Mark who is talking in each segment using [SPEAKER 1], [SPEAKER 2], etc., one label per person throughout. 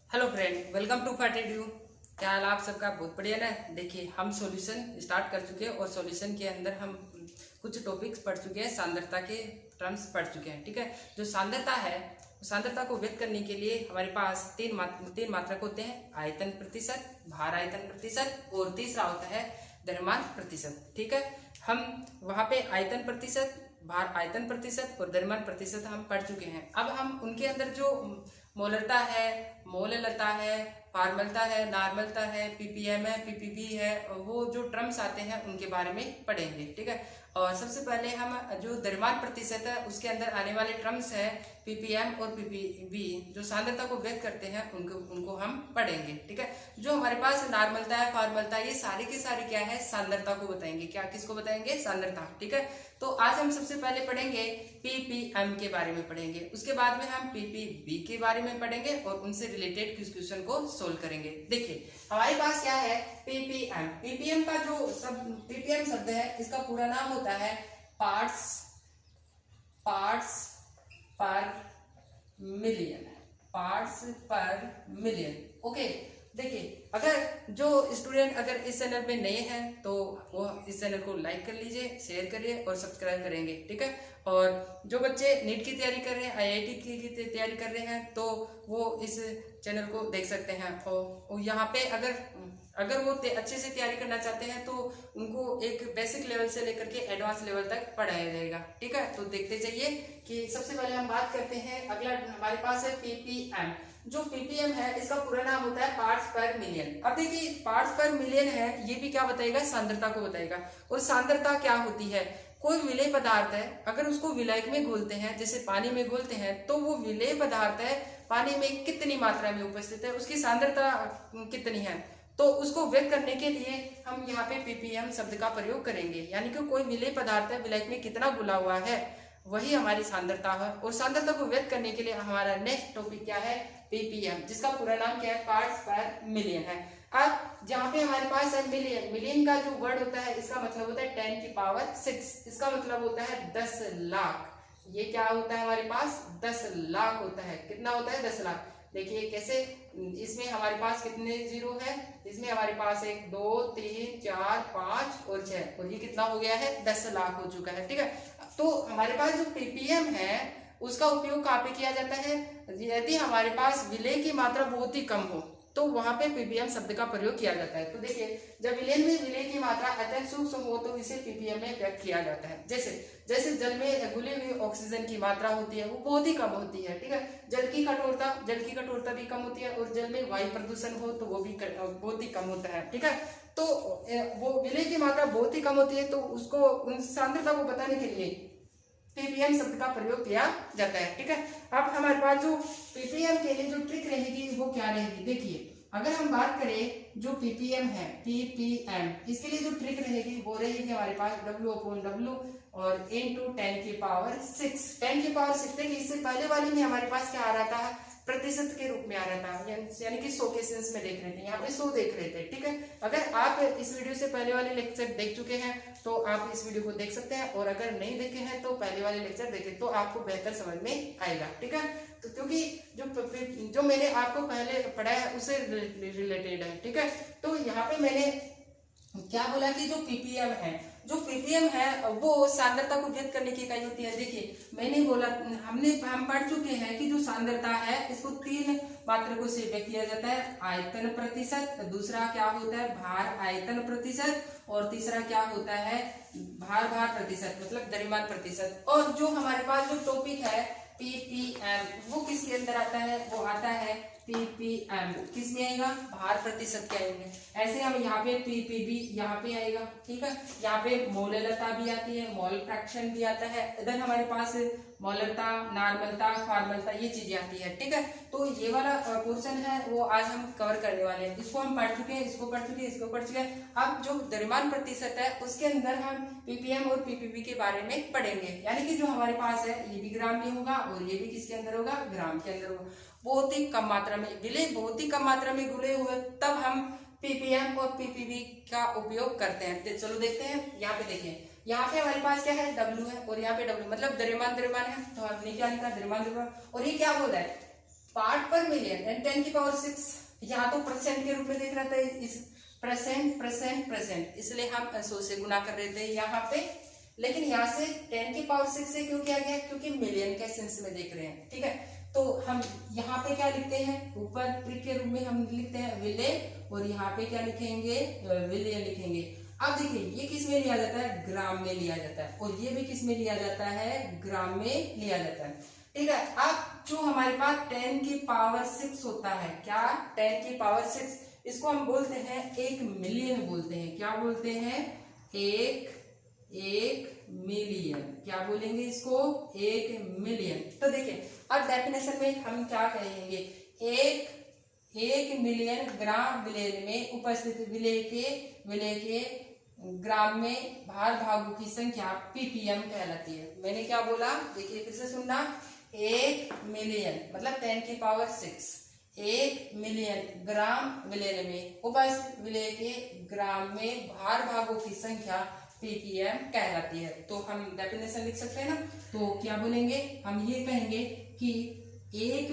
[SPEAKER 1] Hello friend, welcome to फैटेड। क्या हाल आप सबका? बहुत बढ़िया ना। देखिए, हम सॉल्यूशन स्टार्ट कर चुके हैं और सॉल्यूशन के अंदर हम कुछ टॉपिक्स पढ़ चुके हैं, सांद्रता के टर्म्स पढ़ चुके हैं। ठीक है, जो सांद्रता है, सांद्रता को व्यक्त करने के लिए हमारे पास तीन मात्रक होते हैं: आयतन प्रतिशत, भार आयतन प्रतिशत और तीसरा होता है द्रव्यमान प्रतिशत। ठीक है, हम वहाँ पे आयतन प्रतिशत, भार आयतन प्रतिशत और द्रव्यमान प्रतिशत हम पढ़ चुके हैं। अब हम उनके अंदर जो मोलरता है, मोललता है, फार्मलता है, नॉर्मलता है, पीपीएम है, पीपीवी है, वो जो टर्म्स आते हैं उनके बारे में पढ़ेंगे। ठीक है, और सबसे पहले हम जो द्रव्यमान प्रतिशत है उसके अंदर आने वाले टर्म्स है पीपीएम और पीपीवी, जो सांद्रता को व्यक्त करते हैं उनको हम पढ़ेंगे। ठीक है, जो हमारे पास नॉर्मलता है, फॉर्मलता, ये सारी की सारी क्या है, सांद्रता को बताएंगे। क्या किसको बताएंगे? सांद्रता। ठीक है, तो आज हम सबसे पहले पढ़ेंगे पीपीएम के बारे में पढ़ेंगे, उसके बाद में हम पीपीवी के बारे में पढ़ेंगे और उनसे रिलेटेड कुछ क्वेश्चन को सोल्व करेंगे। देखिए, हमारे पास क्या है पीपीएम। पीपीएम का जो पीपीएम शब्द है, इसका पूरा नाम होता है पार्ट्स पर मिलियन। पार्ट्स पर मिलियन। ओके, देखिए, अगर जो स्टूडेंट अगर इस चैनल पे नए हैं तो वो इस चैनल को लाइक कर लीजिए, शेयर करिए और सब्सक्राइब करेंगे। ठीक है, और जो बच्चे नीट की तैयारी कर रहे हैं, आईआईटी की तैयारी कर रहे हैं, तो वो इस चैनल को देख सकते हैं। और यहाँ पे अगर वो अच्छे से तैयारी करना चाहते हैं तो उनको एक बेसिक लेवल से लेकर के एडवांस लेवल तक पढ़ाया जाएगा। ठीक है, तो देखते जाइए कि सबसे पहले हम बात करते हैं। अगला हमारे पास है पीपीएम। जो पीपीएम है, इसका पूरा नाम होता है पार्ट्स पर मिलियन। अब देखिए, पार्ट्स पर मिलियन है, ये भी क्या बताएगा? सांद्रता को बताएगा। और सांद्रता क्या होती है? कोई विलेय पदार्थ है, अगर उसको विलायक में घोलते हैं, जैसे पानी में घोलते हैं, तो वो विलेय पदार्थ है, पानी में कितनी मात्रा में उपस्थित है, उसकी सांद्रता कितनी है, तो उसको व्यक्त करने के लिए हम यहाँ पे पीपीएम शब्द का प्रयोग करेंगे। यानी कि कोई विलेय पदार्थ है, विलायक में कितना घुला हुआ है, वही हमारी सांद्रता है। और सांद्रता को व्यक्त करने के लिए हमारा नेक्स्ट टॉपिक क्या है? पीपीएम, जिसका पूरा नाम क्या है? पार्ट्स पर मिलियन है। अब जहाँ पे हमारे पास है मिलियन, मिलियन का जो वर्ड होता है, इसका मतलब होता है 10 की पावर 6। इसका मतलब होता है 10 लाख। ये क्या होता है? हमारे पास 10 लाख होता है। कितना होता है? 10 लाख। देखिए कैसे, इसमें हमारे पास कितने जीरो है? इसमें हमारे पास 1 2 3 4 5 और 6, और ये कितना हो गया है? 10 लाख हो चुका है। ठीक है, तो हमारे पास जो पीपीएम है उसका उपयोग कहाँ पे किया जाता है? यदि हमारे पास विलेय की मात्रा बहुत ही कम हो तो वहां पे पीपीएम शब्द का प्रयोग किया जाता है। तो देखिए, जब विलयन में विलेय की मात्रा अत्यंत सूक्ष्म हो तो इसे पीपीएम में व्यक्त किया जाता है। जैसे जल में घुली हुई ऑक्सीजन की मात्रा होती है, वो बहुत ही कम होती है। ठीक है, जल की कठोरता भी कम होती है, और जल में वायु प्रदूषण हो तो वो भी बहुत ही कम होता है। ठीक है, तो वो विलेय की मात्रा बहुत ही कम होती है, तो उसको उन सांद्रता को बताने के लिए पीपीएम शब्द का प्रयोग किया जाता है। ठीक है, अब हमारे पास जो पीपीएम के लिए जो ट्रिक रहेगी वो क्या रहेगी? देखिए, अगर हम बात करें जो पीपीएम है, पीपीएम, इसके लिए जो ट्रिक रहेगी वो रहेगी हमारे पास W/W और इनटू 10 की पावर 6। 10 की पावर 6 देखिए, इससे पहले वाले में हमारे पास क्या आ रहा था? प्रतिशत के रूप में आ रहा था, यानी कि 100 के सेंस में देख रहे थे, यहाँ पे 100 देख रहे थे। ठीक है, अगर आप इस वीडियो से पहले वाले लेक्चर देख चुके हैं तो आप इस वीडियो को देख सकते हैं, और अगर नहीं देखे हैं तो पहले वाले लेक्चर देखें तो आपको बेहतर समझ में आएगा। ठीक है, तो क्योंकि जो मैंने आपको पहले पढ़ाया है उससे रिलेटेड है। ठीक है, तो यहाँ पे मैंने क्या बोला कि जो पीपीएम है वो सांद्रता को व्यक्त करने की इकाई होती है। देखिए, मैंने बोला, हम पढ़ चुके हैं कि जो सांद्रता है इसको 3 मात्रकों से व्यक्त किया जाता है: आयतन प्रतिशत, दूसरा क्या होता है भार आयतन प्रतिशत, और तीसरा क्या होता है भार प्रतिशत, मतलब द्रव्यमान प्रतिशत। और जो हमारे पास जो टॉपिक है पीपीएम, वो किसके अंदर आता है? वो आता है पीपीएम, किस में आएगा? भार प्रतिशत के आएंगे। ऐसे हम यहाँ पे पीपीबी यहाँ पे आएगा। ठीक है, यहाँ पे मोललता भी आती है, मोल फ्रैक्शन भी आता है, इधर हमारे पास मोलरता, नॉर्मलता, फॉर्मलता, ये चीजें आती है। ठीक है, तो ये वाला पोर्शन है वो आज हम कवर करने वाले हैं। इसको हम पढ़ चुके हैं, इसको पढ़ चुके हैं। अब जो द्रव्यमान प्रतिशत है उसके अंदर हम पीपीएम और पीपीबी के बारे में पढ़ेंगे। यानी कि जो हमारे पास है ये भी ग्राम में होगा और ये भी किसके अंदर होगा? ग्राम के अंदर होगा। बहुत ही कम मात्रा में विलेय, बहुत ही कम मात्रा में घुले हुए, तब हम पीपीएम और पीपीबी का उपयोग करते हैं। चलो देखते हैं। यहाँ पे देखिए, यहाँ पे हमारे पास क्या है? W है, और यहाँ पे W मतलब द्रव्यमान है, तो हमने क्या लिखा? द्रव्यमान। और ये क्या बोल रहा है? पार्ट पर मिलियन एंड 10 की पावर 6 यहाँ तो परसेंट के रूप में देख रहा था, इस प्रेजेंट, इसलिए हम 100 से गुना कर रहे थे यहाँ पे, लेकिन यहाँ से 10 की पावर 6 से क्यों किया गया, क्योंकि मिलियन के सेंस में देख रहे हैं, ठीक है। तो हम यहाँ पे क्या लिखते हैं, ऊपर ट्रिक के रूप में हम लिखते हैं विले, और यहाँ पे क्या लिखेंगे, विलियन लिखेंगे। अब देखिए ये किस में लिया जाता है, ग्राम में लिया जाता है, और ये भी किस में लिया जाता है, ग्राम में लिया जाता है, ठीक है। अब जो हमारे पास 10 की पावर 6 होता है, क्या 10 की पावर 6, इसको हम बोलते हैं 1 मिलियन बोलते हैं, क्या बोलते हैं, एक मिलियन, क्या बोलेंगे इसको, 1 मिलियन। तो देखिए अब डेफिनेशन में हम क्या कहेंगे, एक मिलियन ग्राम विलेय में उपस्थित विलेय के ग्राम में भार भागों की संख्या पीपीएम कहलाती है। मैंने क्या बोला, देखिए फिर से सुनना, 1 मिलियन मतलब 10 की पावर 6, 1 मिलियन ग्राम विलेय में उपस्थित विलेय के ग्राम में भार भागों की संख्या पीपीएम कहलाती है। तो हम डेफिनेशन लिख सकते हैं ना, तो क्या बोलेंगे, हम ये कहेंगे कि 1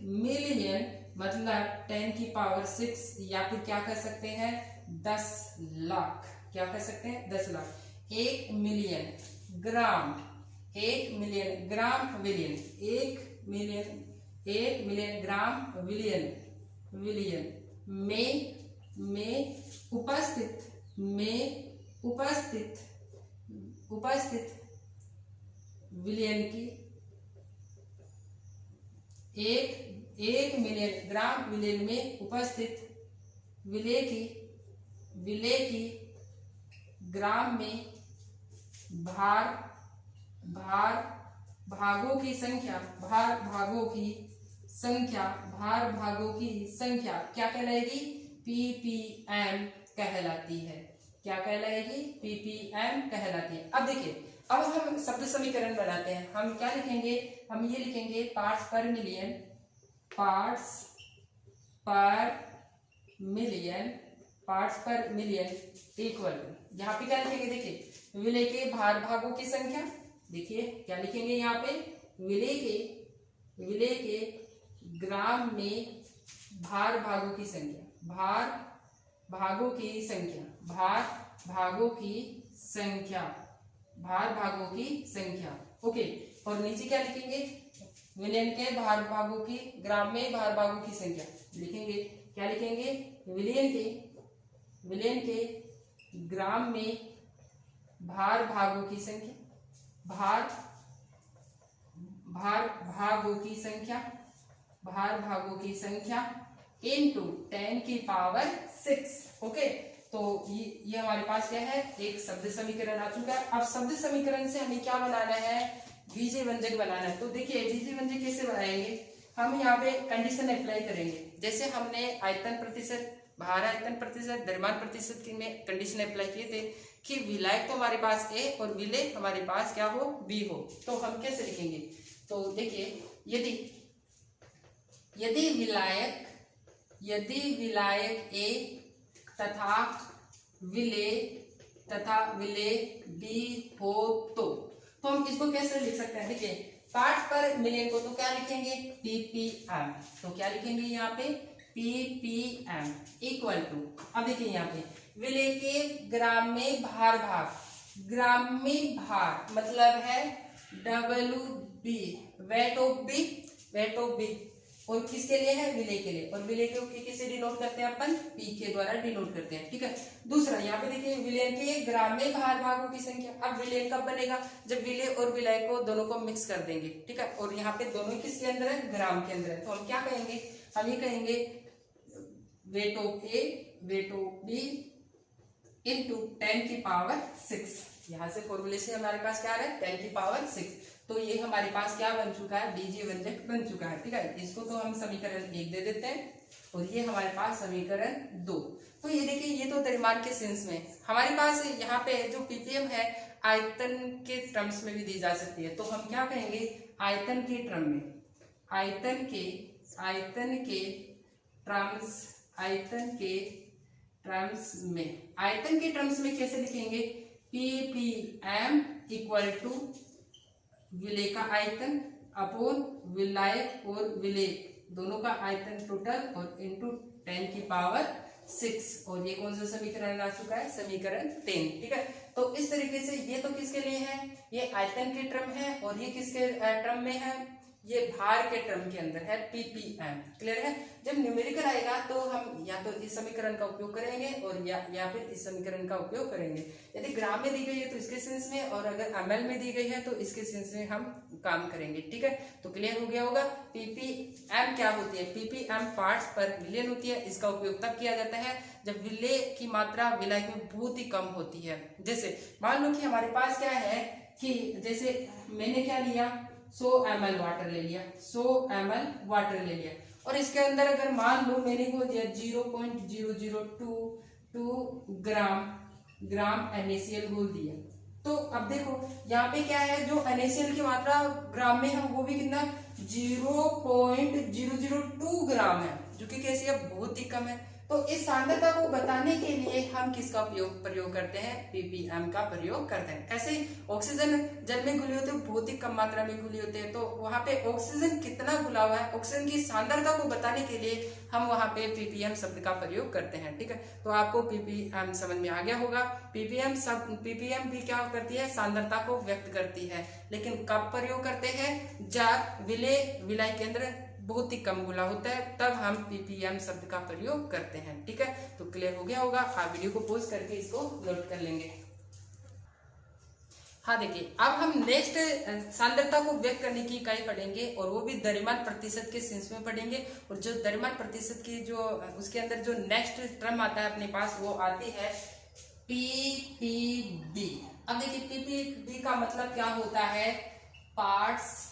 [SPEAKER 1] मिलियन मतलब 10 की पावर 6, या फिर क्या कर सकते हैं 10 लाख, क्या कर सकते हैं 10 लाख। 1 मिलियन ग्राम, 1 मिलियन ग्राम विलियन, 1 मिलियन ग्राम विलियन में उपस्थित विलियन की 1 मिलियन ग्राम विलियन में उपस्थित विलेय की ग्राम में भार भागों की संख्या क्या कहलाएगी, पीपीएम कहलाती है, क्या कहलाएगी, पीपीएम कहलाती है। अब देखिए, अब हम शब्द समीकरण बनाते हैं। हम क्या लिखेंगे, हम ये लिखेंगे पार्ट्स पर मिलियन इक्वल, यहाँ पे क्या लिखेंगे, देखिए विलेय के भार भागों की संख्या, देखिए क्या लिखेंगे यहाँ पे, विलेय के ग्राम में भार भागों की संख्या, ओके। और नीचे क्या लिखेंगे, विलेय के भार भागों की ग्राम में भार भागों की संख्या लिखेंगे, क्या लिखेंगे, विलेय के ग्राम में भार भागों की संख्या इनटू 10 की पावर 6, ओके। तो ये हमारे पास क्या है, एक शब्द समीकरण आ चुका है। अब शब्द समीकरण से हमें क्या बनाना है, बीजीय व्यंजक बनाना है। तो देखिए बीजीय व्यंजक कैसे बनाएंगे, हम यहाँ पे कंडीशन अप्लाई करेंगे, जैसे हमने आयतन प्रतिशत, भार आयतन प्रतिशत, द्रव्यमान प्रतिशत में कंडीशन अप्लाई किए थे कि विलायक तो हमारे पास ए और विलेय हमारे पास क्या हो, बी हो। तो हम कैसे लिखेंगे, तो देखिए यदि विलायक ए तथा विलेय बी हो तो हम इसको कैसे लिख सकते हैं, देखिए पार्ट पर मिलियन को तो क्या लिखेंगे, पीपीएम, तो क्या लिखेंगे यहाँ पे, पीपीएम इक्वल टू, अब देखिए यहाँ पे विलेय के ग्राम में ग्राम में भार मतलब है WB, वेट ऑफ बी, और किसके लिए है, विलेय के लिए, और विलेय को किससे डिनोट करते हैं अपन, P के द्वारा डिनोट करते हैं, ठीक है। दूसरा यहाँ पे देखिए विलेय के ग्राम में भार भागों की संख्या, अब विलेय कब बनेगा, जब विलेय और विलायक को दोनों को मिक्स कर देंगे, ठीक है। और यहाँ पे दोनों किसके अंदर है, ग्राम के अंदर है। तो हम क्या कहेंगे, हम ये कहेंगे weight of A, weight of B into 10 की पावर 6, यहाँ से फॉर्मूले से हमारे पास क्या है, 10 की पावर 6। तो ये हमारे पास क्या बन चुका है, बीजीय व्यंजक बन चुका है, ठीक है। इसको तो हम समीकरण 1 दे देते हैं, और ये हमारे पास समीकरण 2। तो ये देखिए, ये तो द्रव्यमान के सेंस में हमारे पास यहाँ पे जो पीपीएम है आयतन के टर्म्स में भी दी जा सकती है। तो हम क्या कहेंगे, आयतन के टर्म में, आयतन के टर्म्स में कैसे लिखेंगे, पीपीएम इक्वल टू विलेय का आयतन अपॉन विलाय और विलेय दोनों का आयतन टोटल और इंटू 10 की पावर 6। और ये कौन सा समीकरण आ चुका है, समीकरण 10। ठीक है, तो इस तरीके से ये तो किसके लिए है, ये आयतन के टर्म है, और ये किसके टर्म में है, ये भार के टर्म के अंदर है, ppm। क्लियर है। जब न्यूमेरिकल आएगा तो हम या तो इस समीकरण का उपयोग करेंगे और या फिर इस समीकरण का उपयोग करेंगे। यदि ग्राम में दी गई है तो इसके सेंस में, और अगर ml में दी गई है तो इसके सेंस में हम काम करेंगे। ठीक है, तो क्लियर हो गया होगा। ppm क्या होती है, ppm पार्ट्स पर मिलियन होती है। इसका उपयोग तब किया जाता है जब विलेय की मात्रा विलायक में बहुत ही कम होती है। जैसे मान लो कि हमारे पास क्या है कि जैसे मैंने क्या लिया, 100 ml वाटर ले लिया, 100 ml वाटर ले लिया, और इसके अंदर अगर मान लो मैंने को दिया 0.0022 ग्राम NaCl घोल दिया। तो अब देखो यहाँ पे क्या है, जो NaCl की मात्रा ग्राम में है वो भी कितना 0.002 ग्राम है, जो कि कैसी है, बहुत ही कम है। तो इस सांद्रता को बताने के लिए हम किसका प्रयोग करते हैं, ppm का प्रयोग करते हैं। ऐसे ही ऑक्सीजन जल में घुली होती है, बहुत ही कम मात्रा में घुली होती है, तो वहां पे ऑक्सीजन कितना घुला हुआ है, ऑक्सीजन की सांद्रता को बताने के लिए हम वहां पे ppm शब्द का प्रयोग करते हैं। ठीक है, तो आपको ppm समझ में आ गया होगा। ppm भी क्या करती है, सांद्रता को व्यक्त करती है, लेकिन कब प्रयोग करते हैं, जब विलाय के अंदर बहुत ही कम घुला होता है, तब हम ppm शब्द का प्रयोग करते हैं। ठीक है, तो क्लियर हो गया होगा। आप वीडियो को पॉज करके इसको नोट कर लेंगे। हाँ देखिए, अब हम नेक्स्ट सांद्रता को व्यक्त करने की इकाई पढ़ेंगे, और वो भी द्रव्यमान प्रतिशत के सेंस में पढ़ेंगे। और जो द्रव्यमान प्रतिशत की जो उसके अंदर जो नेक्स्ट टर्म आता है अपने पास, वो आती है ppb। अब देखिए ppb का मतलब क्या होता है, पार्ट्स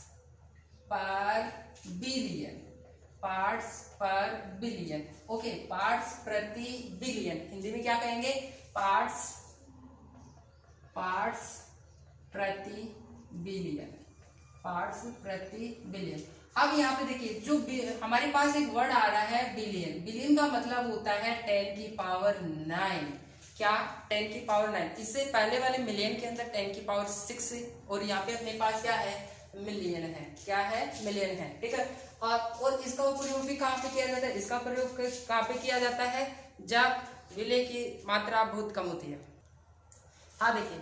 [SPEAKER 1] पर बिलियन, पार्ट्स पर बिलियन। ओके, पार्ट्स प्रति बिलियन, हिंदी में क्या कहेंगे, पार्ट्स प्रति बिलियन, पार्ट्स प्रति बिलियन। अब यहाँ पे देखिए जो हमारे पास एक वर्ड आ रहा है बिलियन। बिलियन का मतलब होता है 10 की पावर 9। क्या, 10 की पावर 9। इससे पहले वाले मिलियन के अंदर 10 की पावर 6, और यहाँ पे अपने पास क्या है, मिलियन है। क्या है, मिलियन है। ठीक है, और इसका प्रयोग भी कहाँ पे किया जाता है, इसका प्रयोग कहाँ पे किया जाता है, जब विलेय की मात्रा बहुत कम होती है। हाँ देखिए,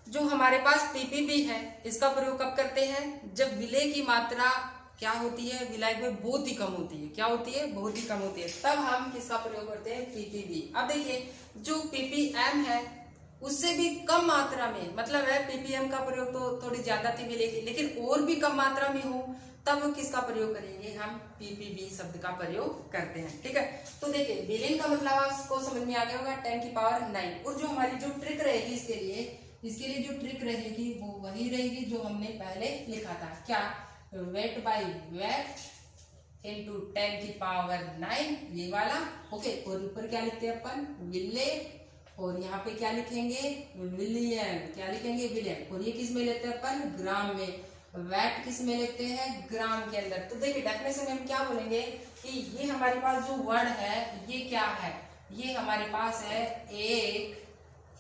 [SPEAKER 1] जो हमारे पास ppb है, इसका प्रयोग कब करते हैं, जब विलेय की मात्रा क्या होती है, विलायक में बहुत ही कम होती है। क्या होती है, बहुत ही कम होती है, तब हम किसका प्रयोग करते हैं, ppb। अब देखिए जो ppm है उससे भी कम मात्रा में, मतलब है ppm का प्रयोग तो थोड़ी ज्यादा थी मिलेगी, लेकिन और भी कम मात्रा में हो, तब किसका प्रयोग करेंगे, हम ppb शब्द का प्रयोग करते हैं। ठीक है, तो देखिए बिलियन का मतलब आपको समझ में आ गया होगा, 10 की पावर 9। और जो हमारी जो ट्रिक रहेगी इसके लिए जो ट्रिक रहेगी वो वही रहेगी जो हमने पहले लिखा था। क्या, वेट बाय वेट इंटू 10 की पावर 9, ये वाला। ओके, और ऊपर क्या लिखते हैं अपन, विलेय, और यहाँ पे क्या लिखेंगे, विलियन। क्या लिखेंगे, विलियन। और ये किस में लेते हैं अपन, ग्राम में। वैट किस में लेते हैं, ग्राम के अंदर। तो देखिए डेफिनेशन में हम क्या बोलेंगे कि ये हमारे पास जो वर्ड है ये क्या है, ये हमारे पास है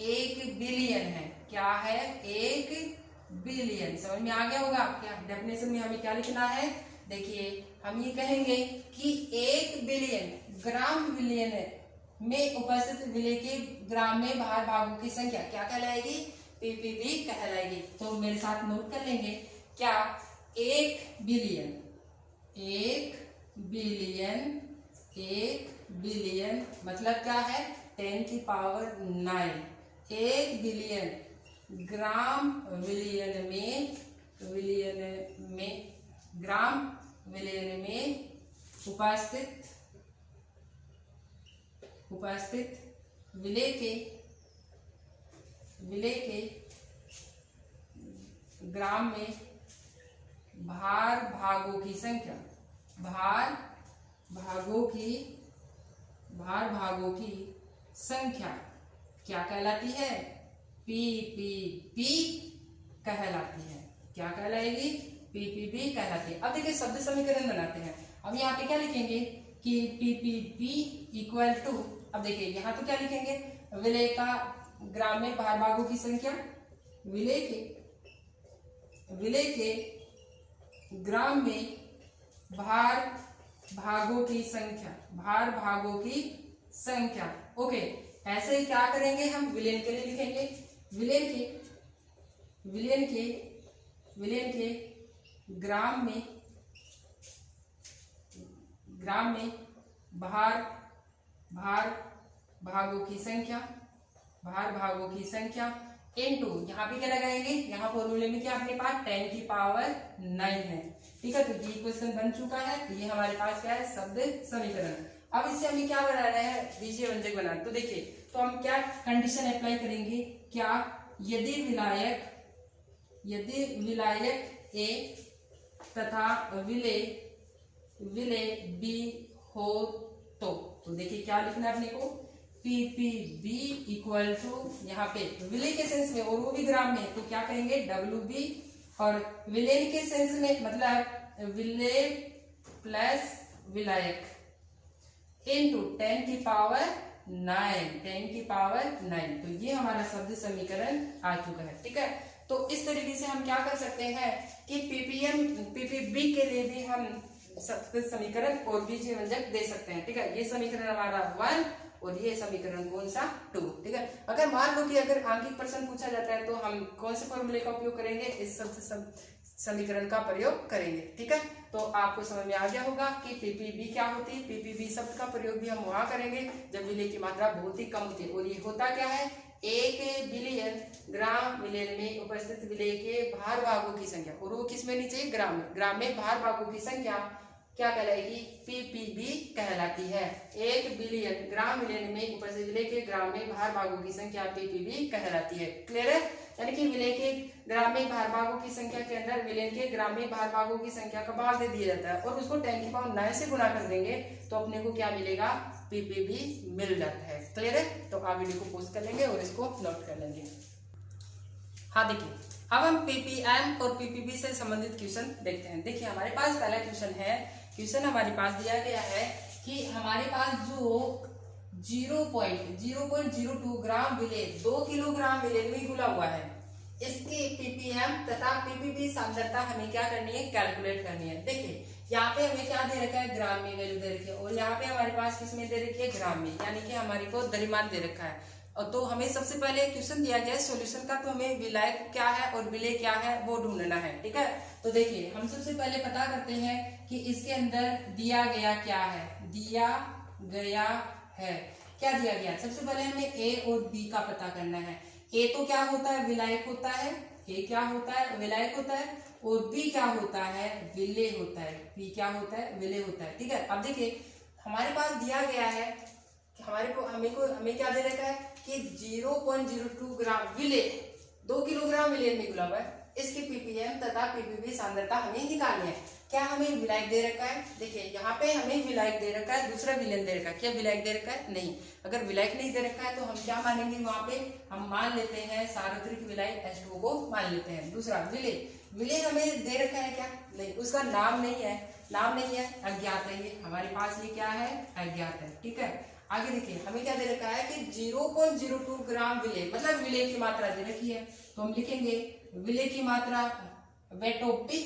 [SPEAKER 1] एक बिलियन है। क्या है, 1 बिलियन। समझ में आ गया होगा। क्या डेफिनेशन में हमें क्या लिखना है, देखिए हम ये कहेंगे कि 1 बिलियन ग्राम विलियन में उपस्थित विलेय के ग्राम में बाहर भागों की संख्या क्या कहलाएगी, ppb कहलाएगी। तो मेरे साथ नोट कर लेंगे, क्या, 1 बिलियन मतलब क्या है, 10 की पावर 9। 1 बिलियन ग्राम विलियन में उपस्थित विलेय के ग्राम में भार भागों की संख्या, भार भागों की संख्या क्या कहलाती है, ppb कहलाती है। क्या कहलाएगी, ppb कहलाती है। अब देखिए शब्द समीकरण बनाते हैं। अब यहाँ पे क्या लिखेंगे कि ppb इक्वल टू, अब देखिए यहाँ तो क्या लिखेंगे, विलेय का ग्राम में भार भागों की संख्या, विलेय के ग्राम में भार भागों की संख्या, भार भागों की संख्या। ओके, ऐसे ही क्या करेंगे हम विलेन के लिए लिखेंगे, विलेन के ग्राम में भार भागों की संख्या इनटू, यहाँ पे क्या लगाएंगे, यहाँ फॉर्मूले में क्या अपने पास 10 की पावर 9 है। ठीक है, तो ये क्वेश्चन बन चुका है। तो ये हमारे पास क्या है, शब्द समीकरण। अब इससे हमें क्या बनाना है, बीजीय व्यंजक बनाना। तो देखिए, तो हम क्या कंडीशन अप्लाई करेंगे, क्या यदि विलायक ए तथा विलेय बी हो तो देखिए क्या लिखना है अपने को, PPB इक्वल टू, यहाँ पे विलेय के सेंस में और वो भी ग्राम में, तो क्या कहेंगे WB, और विलेय के सेंस में मतलब विलेय प्लस विलायक इनटू 10 की पावर 9। तो ये हमारा शब्द समीकरण आ चुका है। ठीक है, तो इस तरीके से हम क्या कर सकते हैं कि PPB के लिए भी हम शब्द समीकरण और बीजीय व्यंजक दे सकते हैं। ठीक है, ये समीकरण हमारा 1 और ये समीकरण कौन सा 2। ठीक है, अगर मान लो कि अगर आंकिक प्रश्न पूछा जाता है तो हम कौन से फॉर्मूले का उपयोग करेंगे, इस समीकरण का प्रयोग करेंगे। ठीक है, तो आपको समझ में आ गया होगा कि PPB क्या होती है। PPB शब्द का प्रयोग भी हम वहां करेंगे जब विलेय की मात्रा बहुत ही कम होती है। और ये होता क्या है, 1 बिलियन ग्राम विलेय में उपस्थित विलेय के भार भागों की संख्या, और वो किस में नहीं चाहिए, ग्राम में भार भागों की संख्या क्या कहलाएगी, PPB कहलाती है। 1 बिलियन ग्राम विलेय में उपस्थित विलेय के ग्राम में भार भागों की संख्या PPB कहलाती है। क्लियर है, यानी कि विलेय के ग्राम में भार भागों की संख्या के अंदर विलेय के ग्राम में भार भागों की संख्या का भाग दे दिया जाता है और उसको 10 की पावर 9 से गुणा कर देंगे तो अपने को क्या मिलेगा, PPB मिल जाता है। क्लियर है, तो आप वीडियो को पॉज कर लेंगे और इसको नोट कर लेंगे। हाँ देखिए, अब हम PPM और PPB से संबंधित क्वेश्चन देखते हैं। देखिए हमारे पास पहला क्वेश्चन हमारे पास दिया गया है कि हमारे पास जो 0.02 ग्राम विलेय 2 किलोग्राम विलेय में घुला हुआ है, इसकी PPM तथा PPB सांद्रता हमें क्या करनी है, कैलकुलेट करनी है। देखिए यहाँ पे हमें क्या दे रखा है, ग्राम में वैल्यू दे रखी है, और यहाँ पे हमारे पास किसमें दे रखी है, ग्राम में, यानी कि हमारे को द्रव्यमान दे रखा है। और तो हमें सबसे पहले क्वेश्चन दिया गया है सॉल्यूशन का, तो हमें विलायक क्या है और विलेय क्या है वो ढूंढना है। ठीक है, तो देखिए हम सबसे पहले पता करते हैं कि इसके अंदर दिया गया क्या है, क्या दिया गया। सबसे पहले हमें A और B का पता करना है। A तो क्या होता है, विलायक होता है, A क्या होता है, विलायक होता है, और B क्या होता है, विलेय होता है, B क्या होता है, विलेय होता है। ठीक है, अब देखिए हमारे पास दिया गया है कि हमें क्या दे रखा है कि 0.02 ग्राम विलेय 2 किलोग्राम विलेय में घुला हुआ है, इसकी PPM तथा PPB सांद्रता हमें निकालनी है। क्या हमें विलायक दे रखा है, देखिए यहाँ पे हमें विलायक दे रखा है, दूसरा विलेय दे रखा है। क्या विलायक दे रखा है, नहीं। अगर विलायक नहीं दे रखा है तो हम क्या मानेंगे, वहां पे हम मान लेते हैं सार्वत्रिक विलायक H2O को मान लेते हैं। दूसरा विलेय हमें दे रखा है क्या, नहीं, उसका नाम नहीं है, अज्ञात है। ये हमारे पास ये क्या है, अज्ञात है। ठीक है, आगे देखिए हमें क्या दे रखा है कि 0.02 ग्राम विलेय, मतलब विलेय की मात्रा दे रखी है, तो हम लिखेंगे विलेय की मात्रा, वेट ऑफ पी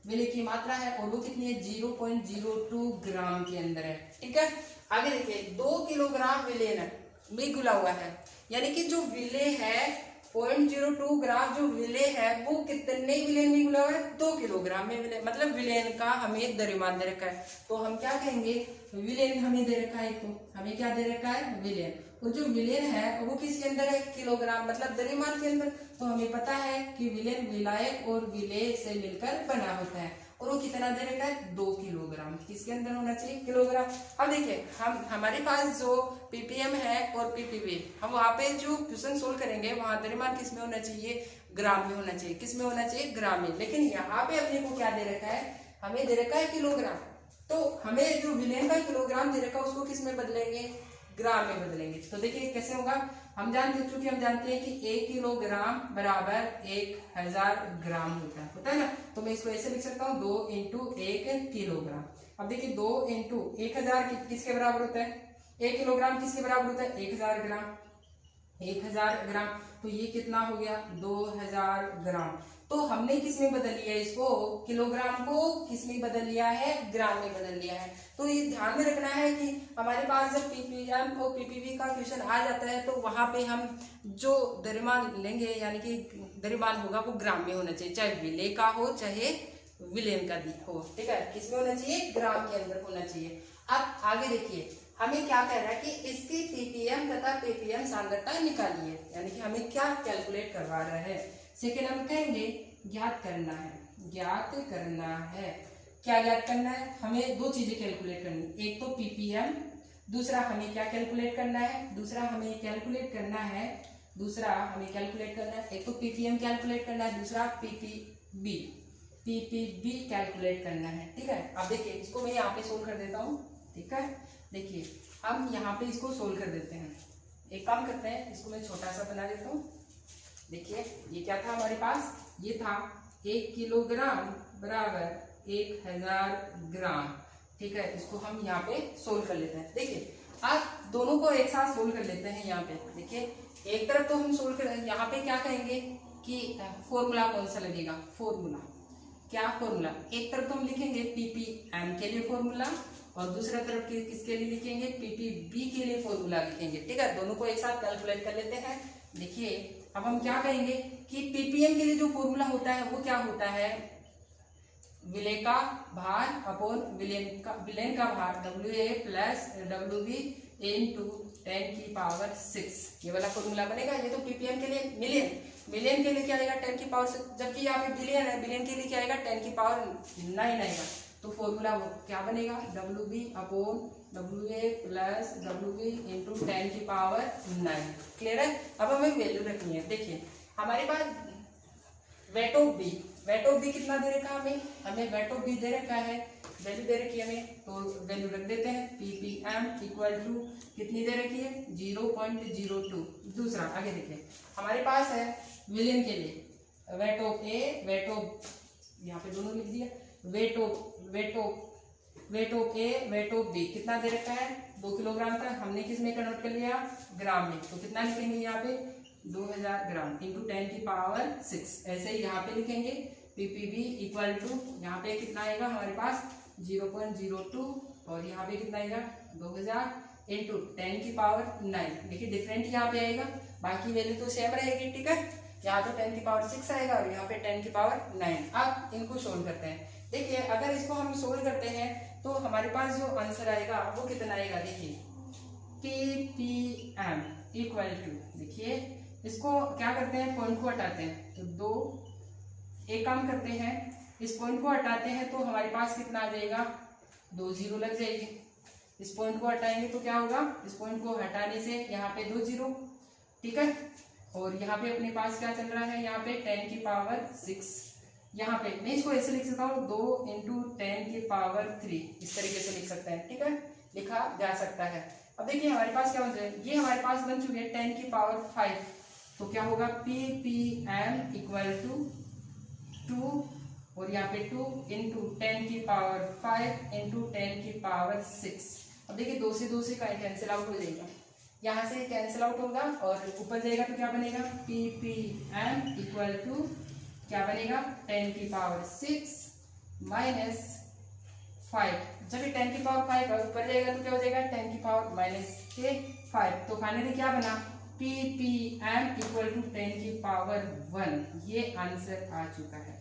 [SPEAKER 1] विलेय की मात्रा है, और वो कितनी है, 0.02 ग्राम के अंदर है। ठीक है, आगे देखिए 2 किलोग्राम विलेय में घुला हुआ है, यानी कि जो विलेय है 0.02 ग्राम जो विलेय है वो कितने विलेय में घुला हुआ है, 2 किलोग्राम में विलेय, मतलब विलेय का हमें द्रव्यमान दे रखा है। तो हम क्या कहेंगे, विलेय हमें दे रखा है, तो हमें क्या दे रखा है, विलेय, और जो विलेय है वो किसके अंदर है, किलोग्राम, मतलब द्रव्यमान के अंदर। तो हमें पता है कि विलेय विलायक और विलेय से मिलकर बना होता है, और वो कितना दे रखा है, 2 किलोग्राम, किसके अंदर होना चाहिए, किलोग्राम। अब देखिए हमारे पास जो PPM है और PPB, हम वहाँ पे जो क्वेश्चन सोल्व करेंगे वहाँ द्रव्यमान किस में होना चाहिए, ग्राम में होना चाहिए, किस में होना चाहिए, ग्राम में। लेकिन यहाँ पे अपने को क्या दे रखा है, हमें दे रखा है किलोग्राम, तो हमें जो विलेय का किलोग्राम दे रखा है उसको किस में बदलेंगे, ग्राम में बदलेंगे। तो देखिए कैसे होगा, हम जानते हैं कि 1 किलोग्राम बराबर 1000 ग्राम होता है ना। तो मैं इसको ऐसे लिख सकता हूँ 2 × 1 किलोग्राम। अब देखिए 2 × 1000 किसके बराबर होता है, 1 किलोग्राम किसके बराबर होता है, 1000 ग्राम, 1000 ग्राम, तो ये कितना हो गया 2000 ग्राम। तो हमने किस में बदल लिया इसको, किलोग्राम को किस में बदल लिया है, ग्राम में बदल लिया है। तो ये ध्यान में रखना है कि हमारे पास जब पीपीएम और पीपीवी का क्वेश्चन आ जाता है तो वहां पे हम जो द्रव्यमान लेंगे यानी कि द्रव्यमान होगा वो ग्राम में होना चाहिए, चाहे विलेय का हो चाहे विलेन का हो, ठीक है, किसमें होना चाहिए, ग्राम के अंदर होना चाहिए। अब आगे देखिए हमें क्या कह रहा है कि इसकी पीपीएम तथा पीपीएम सांद्रता निकालिए, यानी कि हमें क्या कैलकुलेट करवा रहा है। सेकेंड हम कहेंगे ज्ञात करना है, ज्ञात करना है। क्या ज्ञात करना है, हमें दो चीजें कैलकुलेट करनी, एक तो पीपीएम, दूसरा हमें क्या कैलकुलेट करना है, दूसरा हमें कैलकुलेट करना है, एक तो पीपीएम कैलकुलेट करना है, दूसरा पीपीबी कैलकुलेट करना है, ठीक है। अब देखिए इसको मैं यहाँ पे सोल्व कर देता हूँ, ठीक है। देखिए हम यहाँ पे इसको सोल्व कर देते हैं, एक काम करते हैं, इसको मैं छोटा सा बना देता हूँ। देखिए ये क्या था हमारे पास, ये था 1 किलोग्राम बराबर 1000 ग्राम, ठीक है। इसको हम यहाँ पे सोल्व कर लेते हैं। देखिए आप दोनों को एक साथ सोल्व कर लेते हैं। यहाँ पे देखिए एक तरफ तो हम सोल्व कर, यहाँ पे क्या कहेंगे कि फॉर्मूला कौन सा लगेगा, फॉर्मूला क्या, फॉर्मूला एक तरफ तो हम लिखेंगे पीपीएम के लिए फॉर्मूला और दूसरा तरफ किसके लिए लिखेंगे, पीपीबी के लिए फॉर्मूला लिखेंगे, ठीक है। दोनों को एक साथ कैलकुलेट कर लेते हैं। देखिए अब हम क्या कहेंगे कि पीपीएम के लिए जो फॉर्मूला होता है वो क्या होता है, विलेय का भार अपॉन विलेन का भार WA प्लस WB इनटू 10⁶, ये वाला फॉर्मूला बनेगा। ये तो पीपीएम के लिए मिलियन के लिए क्या आएगा 10⁶, जबकि यहाँ पे बिलियन है, बिलियन के लिए क्या आएगा 10⁹ आएगा। तो फॉर्मूला वो क्या बनेगा, WB upon WA plus WB into 10⁹। Clear है। अब हमें वैल्यू रखनी है। देखिए हमारे पास वेट ऑफ बी कितना दे रखा है, हमें वेट ऑफ बी दे रखा है, वैल्यू दे रखी है हमें, तो वैल्यू रख देते हैं। पीपीएम इक्वल टू कितनी दे रखी है 0.02। दूसरा आगे देखिए हमारे पास है विलियन के लिए weight of A, weight of यहाँ पे दोनों लिख दिया, weight of A, weight of B कितना दे रखा है 2 किलोग्राम का, हमने किस में कन्वर्ट कर लिया, ग्राम में। तो कितना लिखेंगे यहाँ पे 2000 ग्राम इंटू 10⁶। ऐसे ही यहाँ पे लिखेंगे पीपीबी इक्वल टू, यहाँ पे कितना आएगा हमारे पास 0.02 और यहाँ पे कितना आएगा 2000 इंटू 10⁹। देखिए डिफरेंट यहाँ पे आएगा, बाकी वैल्यू तो सेम रहेगी, ठीक है। यहाँ तो 10⁶ आएगा और यहाँ पे 10⁹। अब इनको सोल्व करते हैं। देखिए अगर इसको हम सोल्व करते हैं तो हमारे पास जो आंसर आएगा वो कितना आएगा, देखिए पीपीएम इक्वल टू, देखिए इसको क्या करते हैं, पॉइंट को हटाते हैं, तो 2 एक काम करते हैं, इस पॉइंट को हटाते हैं तो हमारे पास कितना आ जाएगा 2 जीरो लग जाएगी। इस पॉइंट को हटाएंगे तो क्या होगा, इस पॉइंट को हटाने से यहाँ पे 2 जीरो, ठीक है। और यहाँ पे अपने पास क्या चल रहा है, यहाँ पे 10⁶, यहाँ पे मैं इसको ऐसे लिख सकता हूँ 2 इंटू 10⁻3, इस तरीके से लिख सकते हैं, ठीक है, लिखा जा सकता है। अब देखिए हमारे पास क्या बन जाए, ये हमारे पास बन चुके हैं 10⁵, तो क्या होगा पीपीएम इक्वल टू 2 और यहाँ पे 2 इंटू 10⁵ इंटू 10⁶। अब देखिए 2 से 2 से कैंसिल आउट हो जाएगा, यहाँ से कैंसिल आउट होगा और ऊपर जाएगा तो क्या बनेगा पीपीएम इक्वल टू क्या बनेगा 10⁶ माइनस 5। जब ये 10⁵ ऊपर जाएगा तो क्या हो जाएगा 10⁻⁻5। तो फाइनली क्या बना पीपीएम इक्वल टू 10⁻1। ये आंसर आ चुका है,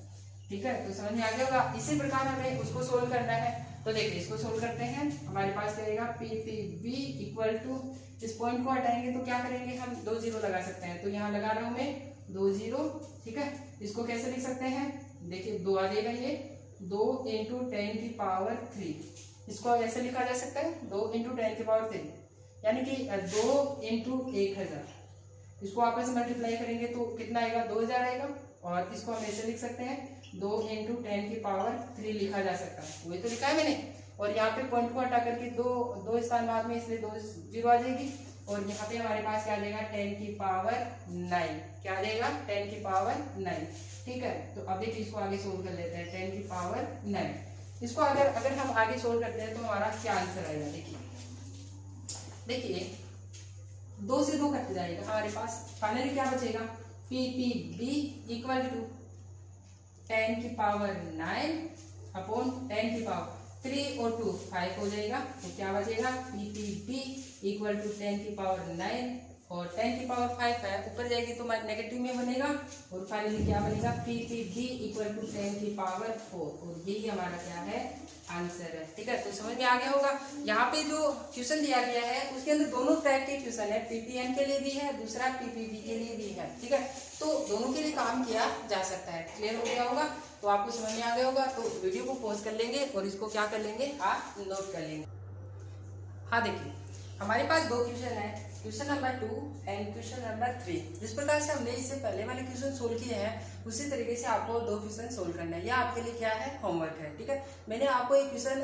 [SPEAKER 1] ठीक है। तो समझ में आ गया होगा। इसी प्रकार हमें उसको सोल्व करना है। तो देखिए इसको सोल्व करते हैं, हमारे पास क्या रहेगा पीपीबी इक्वल टू, इस पॉइंट को हटाएंगे तो क्या करेंगे हम 2 जीरो लगा सकते हैं, तो यहाँ लगा रहा हूं मैं 2 जीरो, ठीक है। इसको कैसे लिख सकते हैं, देखिए 2 आ जाएगा, ये 2 इंटू 10⁻3, इसको ऐसे लिखा जा सकता है 2 इंटू 10⁻3, यानी कि 2 इंटू 1000। इसको आपस में मल्टीप्लाई करेंगे तो कितना आएगा 2000 आएगा। और इसको हम ऐसे लिख सकते हैं 2 इंटू 10⁻3 लिखा जा सकता है, वही तो लिखा है मैंने। और यहाँ पे पॉइंट को हटा करके दो स्थान बाद में, इसलिए 2 जीरो आ जाएगी। और यहाँ पे हमारे पास क्या आ जाएगा 10⁹, क्या आ जाएगा 10⁹, ठीक है। तो अब देखिए इसको आगे सोल्व कर लेते हैं 10⁹। इसको अगर हम आगे सोल्व करते हैं तो हमारा क्या आंसर आएगा, देखिए 2 से 2 कट जाएगा हमारे पास, फाइनली क्या बचेगा, PPB इक्वल टू 10 की पावर 9 अपॉन 10 की पावर 3 और 2 5 हो जाएगा। तो क्या बचेगा, PPB इक्वल टू 10 की पावर 9 और 10 की पावर 5 है, ऊपर जाएगी तो नेगेटिव में बनेगा और फाइनली क्या बनेगा, PPB इक्वल टू 10 की पावर 4 और यही हमारा क्या है, आंसर है। ठीक है, तो समझ में आ गया होगा। यहाँ पे जो क्वेश्चन दिया गया है उसके अंदर दोनों टाइप के क्वेश्चन है, PPN के लिए भी है, दूसरा PPB के लिए भी है। ठीक है, तो दोनों के लिए काम किया जा सकता है। क्लियर हो गया होगा, तो आपको समझ में आ गया होगा। तो वीडियो को पॉज कर लेंगे और इसको क्या कर लेंगे, आप नोट कर लेंगे। हाँ देखिए, हमारे पास 2 क्वेश्चन है, question number 2 and question number 3। जिस प्रकार से हमने इससे पहले वाले क्वेश्चन सोल्व किए हैं उसी तरीके से आपको 2 क्वेश्चन सोल्व करना है। यह आपके लिए क्या है, होमवर्क है। ठीक है, मैंने आपको एक क्वेश्चन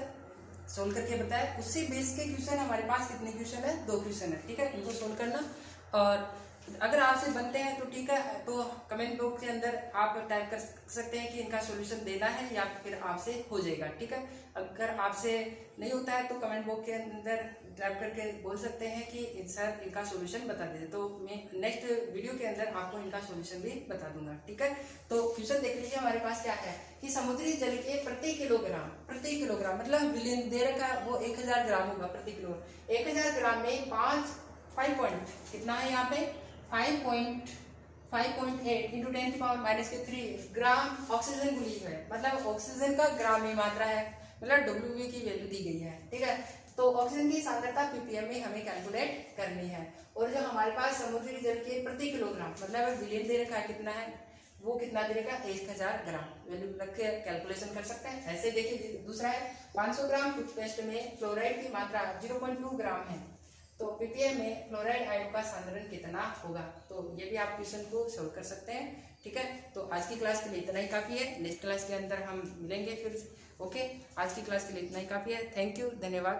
[SPEAKER 1] सोल्व करके बताया, उससे बेस के क्वेश्चन हमारे पास कितने क्वेश्चन है, 2 क्वेश्चन है। ठीक है, इनको सोल्व करना, और अगर आपसे बनते हैं तो ठीक है, तो कमेंट बॉक्स के अंदर आप टाइप कर सकते हैं कि इनका सॉल्यूशन देना है या फिर आपसे हो जाएगा। ठीक है, अगर आपसे नहीं होता है तो कमेंट बॉक्स के अंदर टाइप करके बोल सकते हैं कि सर इनका सॉल्यूशन बता दीजिए, तो मैं नेक्स्ट वीडियो के अंदर आपको इनका सॉल्यूशन भी बता दूंगा। ठीक है, तो क्वेश्चन देख लीजिए, हमारे पास क्या है कि समुद्री जल के प्रति किलोग्राम मतलब बिलियन दे रखा है, वो 1000 ग्राम होगा प्रति किलो। 1000 ग्राम में 5 पॉइंट कितना है यहाँ पे, 5.8 इंटू 10 की पावर -3 ग्राम ऑक्सीजन को ली है, मतलब ऑक्सीजन का ग्राम में मात्रा है, मतलब डब्ल्यू की वैल्यू दी गई है। ठीक है, तो ऑक्सीजन की सांद्रता ppm में हमें कैलकुलेट करनी है, और जो हमारे पास समुद्री जल के प्रति किलोग्राम मतलब बिलियन दे रखा है, कितना है वो कितना दे रखा है, 1000 ग्राम वैल्यू रख के कैलकुलेशन कर सकते हैं। ऐसे देखिए, दूसरा है 500 ग्राम टूथपेस्ट में फ्लोराइड की मात्रा 0.2 ग्राम है, तो ppm में फ्लोराइड आयन का सांद्रण कितना होगा, तो ये भी आप क्वेश्चन को सोल्व कर सकते हैं। ठीक है, तो आज की क्लास के लिए इतना ही काफ़ी है, नेक्स्ट क्लास के अंदर हम मिलेंगे फिर। ओके, आज की क्लास के लिए इतना ही काफ़ी है। थैंक यू, धन्यवाद।